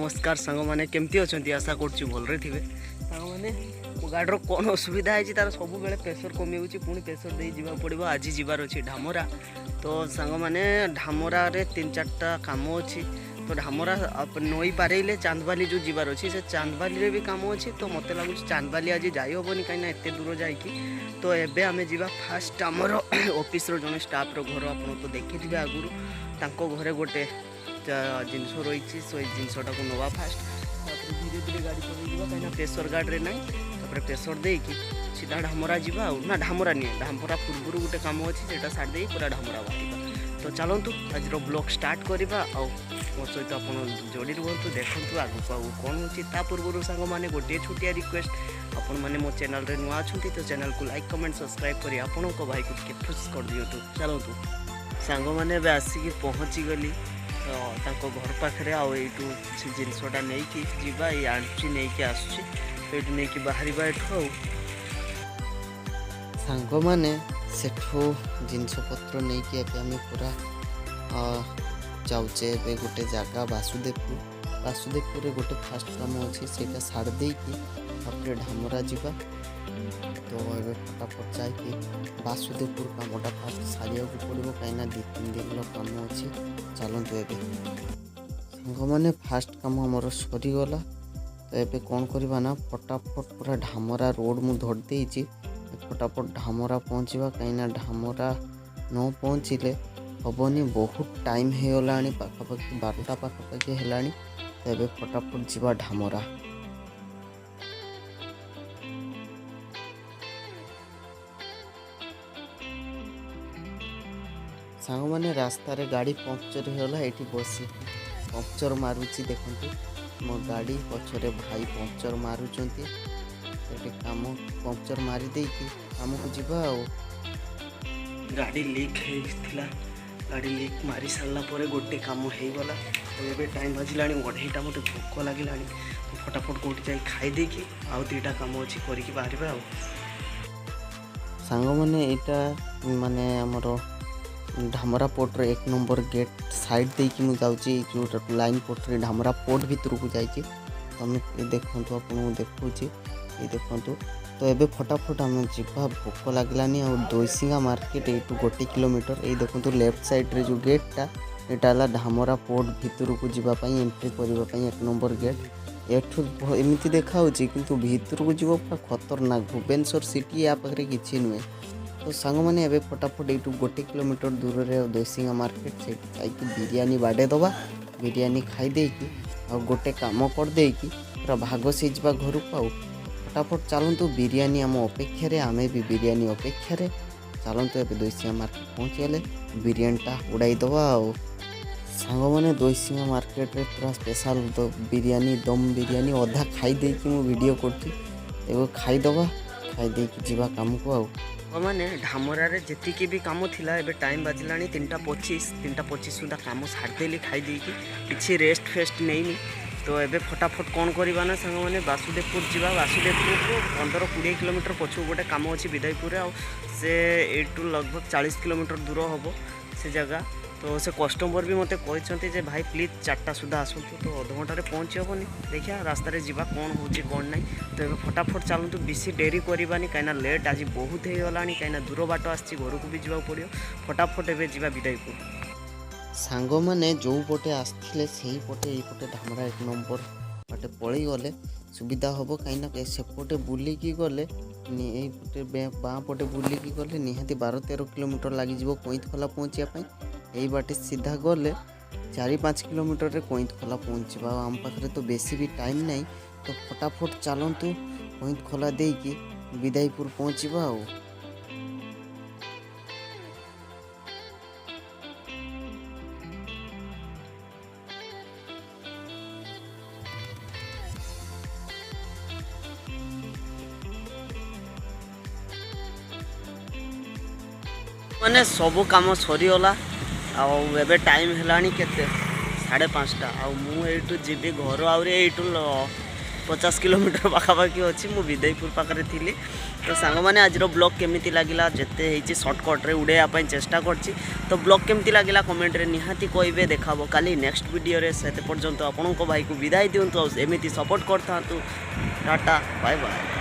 नमस्कार सांग मैंने केमती अच्छा आशा कर भलरे थे सांग मैंने मो गाड़र कौन असुविधा है तार सब बेले प्रेसर कमी हो पुणी प्रेसर दे जा पड़ो आज जीवार अच्छी ढामरा तो सांग मैंने ढामरा 3-4टा काम अच्छी तो ढामरा नई पारे चांदबाली जो जीवार अच्छी से चांदबाली भी काम अच्छी तो मत लगुच चांदबाली आज जाई हेनी कहीं एत दूर जाकि तो एबे आमे जीवा फास्ट आमर ऑफिस रो जने स्टाफ रो घर आप तो देखी आगुरी तांको घरे गोटे जिनस रही से जिनसटा को नवा फास्ट धीरे धीरे गाड़ी चल कहीं प्रेसर गाड़ी ना प्रेसर देकी सीधा ढामरा जावा ना ढामरा नहीं ढामरा पूर्व गोटे कम अच्छे से सारी पूरा ढामरा बाहर तो चलतु आज ब्लॉग स्टार्ट करवा मो सहित आप जोड़ी रुहतु देखु आगक आगे कौन हो पूर्व सांग मैंने गोटे छोटिया रिक्वेस्ट आपण मैंने मो चैनल रे नुआ अच्छा तो चैनल को लाइक कमेंट सब्सक्राइब कर आपण को भाई को खुश कर दिंतु चलतु सांग मैंने आसिक पहुँची गली तो घर पाखे आईटू जिनसटा नहीं कि जीवा ये आंटी नहीं कि आसुची नहीं बाहर एठू सांग मैंने सेठू जिनपत्र नहीं कि आम पूरा जाऊे गोटे जगह वासुदेवपुर गोटे फास्ट काम अच्छे से साड़ देकी ढामरा जावा तो ये फटाफट जाकि वासुदेवपुर कामटा फास्ट सारिया पड़ो कहीं 2-3 दिन काम अच्छे चलतु ए सांग मैंने फास्ट काम आमर सरीगला तो ये कौन करवा ना फटाफट पूरा ढामरा रोड मु धर देची फटाफट ढामरा पहुँचवा कहीं ढामरा न पहुँचले हेनी बहुत टाइम हो गला पाखापाखि 12टा पाखापाखि है तो ये फटाफट जावा ढामरा सांग मैंने रास्ता रे गाड़ी पंक्चर होगा ये बस पंक्चर मारुची देखते मो गाड़ी पछरे भाई पंक्चर मारुंट काम पंक्चर मारिदे आम को जीवा गाड़ी लीक है गाड़ी लीक मारी सारा पर गोटे काम हो गला तो टाइम बाजिला 2:30 मत भोक लगे तो फटाफट कौटी जा खाईदे आउ 2टा काम अच्छी करके बाहर सांग मैंने यहाँ माने आमर ढामरा पोर्टर 1 नंबर गेट साइड देकी मुझे जाऊँगी जो लाइन पोर्टर ढामरा पोर्ट भितर को जाइए तुम देखु आपको देखा ये देखु तो ये फटाफट आम जा भोक लगलानी आ दोईसिंगा मार्केट यू 1 किलोमीटर ये देखो लेफ्ट साइड रे जो गेटा यहाँ ढामरा पोर्ट भितर को जावाई एंट्री करने 1 नंबर गेट एठू एमती देखा किंतु भितर को जीव पूरा खतरनाक भुवनेश्वर सिटी या पाखे किसी नुहे तो सांग मैंने ये फटाफट यू 1 किलोमीटर दूर में दोईसिंगा मार्केट से बिरियानी बाड़े दबा बिरियानी खाईदे आ गोटे कम करदे पूरा भाग से जा घर को फटाफट चलतु बिरियानी आम अपेक्षा आमे भी बिरियानी अपेक्षा चलतु ए दोईसिंगा मार्केट पहुँचीगले बिरियानीटा उड़ाई दबा सांग मैंने दोईसिंगा मार्केट रे पूरा स्पेशल बिरियानी दम बिरियानी अधा खाईदे मु वीडियो कर खाईदबा खाईदे जीवा काम को मैंने ढामरा जी भी कम थिला एबे टाइम बाजिला 3:25 सुधा कम सारिदेली खाईदे कि रेस्ट फेस्ट नहीं तो ये फटाफट कौन करवा ना सांग मैंने वासुदेवपुर जावा वासुदेवपुर 15-20 किलोमीटर पछू गोटे कम अच्छी विदायपुर से एटू लगभग 40 किलोमीटर दूर हम से जगह तो से कस्टमर भी मत कहते भाई प्लीज 4टा सुधा आसतु तो अध घंटे पहुँची हेनी देखिए रास्ता जा कौन हो कौन ना तो ये फटाफट चलतु बेसी डेरी करवानी कहीं लेट आज बहुत हो गला कहीं दूर बाट आसी घर को भी जावाक पड़ो फटाफट एवं जा विदायपुर सांग मैंने जो पटे आसते से पटे ये ढामरा 1 नंबर बाटे पलि गले सुविधा हम कहीं सेपटे बुलिकी गले ये बाँ पटे बुलिकी गले निहाती 12-13 किलोमीटर लगिज कोईतखला पहुँचापी यही बाटे सीधा गले 4-5 किलोमीटर रे कोईतखला पहुँचवा आम पाखे तो बेसी भी टाइम नहीं तो फटाफट चलतु कोईतखला देकी विदायपुर पहुँचवा मैंने सब कम सरीगला आबे टाइम है के 5:30 आउ मुझे जीवी घर आउटू 50 किलोमीटर पाखापाखि अच्छी मु विदयपुर पाखे थी। तो सांग मैंने आज ब्लॉग केमी लगिला जिते सर्टकट्रे उड़ाइवाई चेष्टा करछि। तो ब्लॉग केमती लगिला कमेंट रे निहाती कहबे। देखा काली नेक्स्ट वीडियो रे से पर्यंत आपणों भाई को विदाय दिंतु एमती सपोर्ट करता। Tata bye bye.